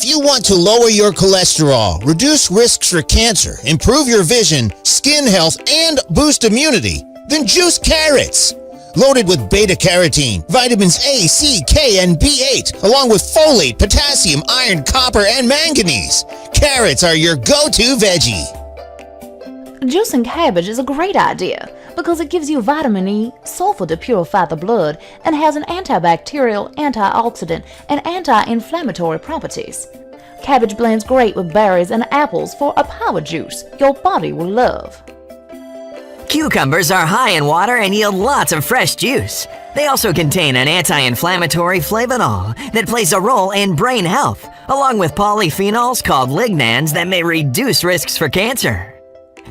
If you want to lower your cholesterol, reduce risks for cancer, improve your vision, skin health, and boost immunity, then juice carrots. Loaded with beta-carotene, vitamins A, C, K, and B8, along with folate, potassium, iron, copper, and manganese. Carrots are your go-to veggie. Juicing cabbage is a great idea because it gives you vitamin E, sulfur to purify the blood, and has an antibacterial, antioxidant, and anti-inflammatory properties. Cabbage blends great with berries and apples for a power juice your body will love. Cucumbers are high in water and yield lots of fresh juice. They also contain an anti-inflammatory flavanol that plays a role in brain health, along with polyphenols called lignans that may reduce risks for cancer.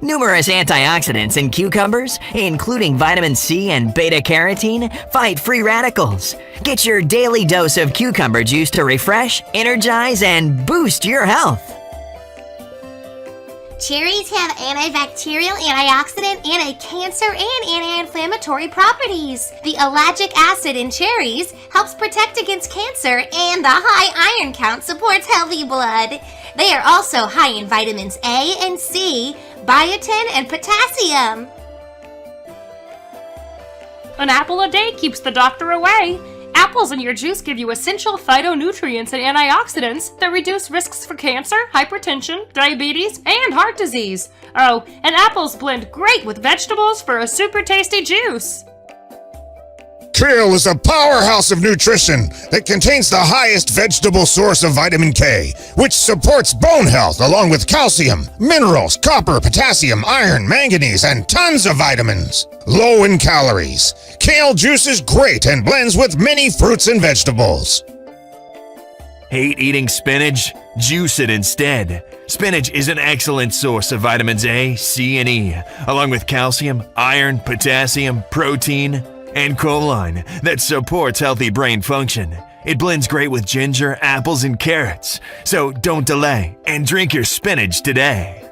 Numerous antioxidants in cucumbers, including vitamin C and beta-carotene, fight free radicals. Get your daily dose of cucumber juice to refresh, energize, and boost your health. Cherries have antibacterial, antioxidant, anti-cancer, and anti-inflammatory properties. The ellagic acid in cherries helps protect against cancer, and the high iron count supports healthy blood. They are also high in vitamins A and C, biotin, and potassium. An apple a day keeps the doctor away. Apples in your juice give you essential phytonutrients and antioxidants that reduce risks for cancer, hypertension, diabetes, and heart disease. Oh, and apples blend great with vegetables for a super tasty juice. Kale is a powerhouse of nutrition that contains the highest vegetable source of vitamin K, which supports bone health along with calcium, minerals, copper, potassium, iron, manganese, and tons of vitamins. Low in calories, kale juice is great and blends with many fruits and vegetables. Hate eating spinach? Juice it instead. Spinach is an excellent source of vitamins A, C, and E, along with calcium, iron, potassium, protein, and choline that supports healthy brain function. It blends great with ginger, apples, and carrots. So don't delay and drink your spinach today.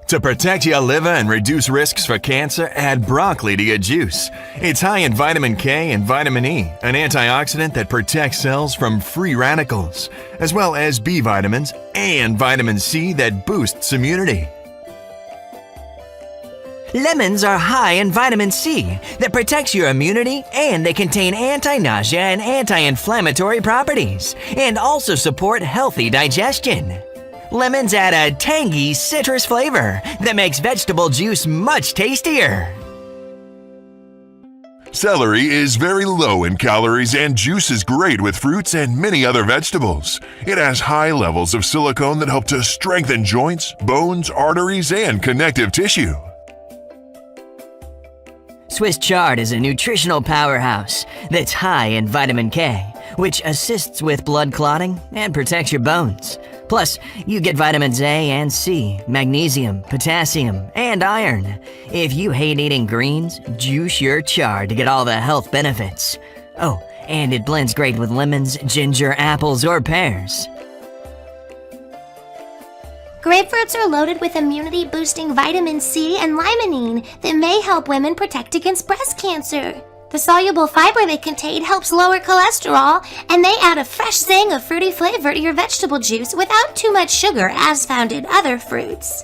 To protect your liver and reduce risks for cancer, add broccoli to your juice. It's high in vitamin K and vitamin E, an antioxidant that protects cells from free radicals, as well as B vitamins and vitamin C that boosts immunity. Lemons are high in vitamin C that protects your immunity, and they contain anti-nausea and anti-inflammatory properties, and also support healthy digestion. Lemons add a tangy citrus flavor that makes vegetable juice much tastier. Celery is very low in calories and juice is great with fruits and many other vegetables. It has high levels of silicone that help to strengthen joints, bones, arteries, and connective tissue. Swiss chard is a nutritional powerhouse that's high in vitamin K, which assists with blood clotting and protects your bones. Plus, you get vitamins A and C, magnesium, potassium, and iron. If you hate eating greens, juice your chard to get all the health benefits. Oh, and it blends great with lemons, ginger, apples, or pears. Grapefruits are loaded with immunity-boosting vitamin C and limonene that may help women protect against breast cancer. The soluble fiber they contain helps lower cholesterol, and they add a fresh zing of fruity flavor to your vegetable juice without too much sugar as found in other fruits.